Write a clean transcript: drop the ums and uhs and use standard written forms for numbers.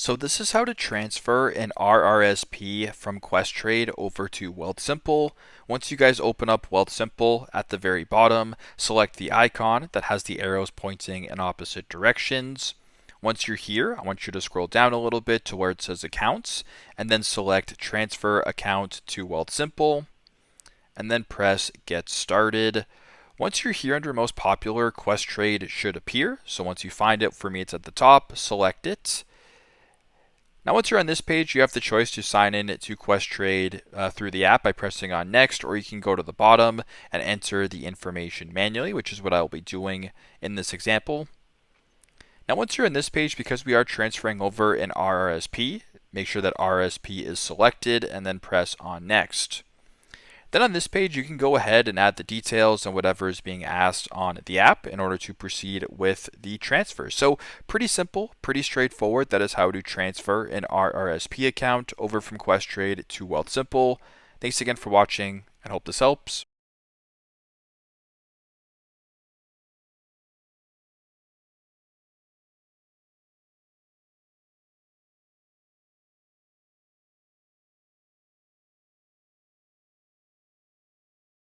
So this is how to transfer an RRSP from Questrade over to Wealthsimple. Once you guys open up Wealthsimple, at the very bottom, select the icon that has the arrows pointing in opposite directions. Once you're here, I want you to scroll down a little bit to where it says Accounts, and then select Transfer Account to Wealthsimple, and then press Get Started. Once you're here under Most Popular, Questrade should appear. So once you find it, for me it's at the top, select it. Now once you're on this page, you have the choice to sign in to Questrade through the app by pressing on Next, or you can go to the bottom and enter the information manually, which is what I will be doing in this example. Now once you're on this page, because we are transferring over an RRSP, make sure that RRSP is selected and then press on Next. Then on this page, you can go ahead and add the details and whatever is being asked on the app in order to proceed with the transfer. So pretty simple, pretty straightforward. That is how to transfer an RRSP account over from Questrade to Wealthsimple. Thanks again for watching and hope this helps.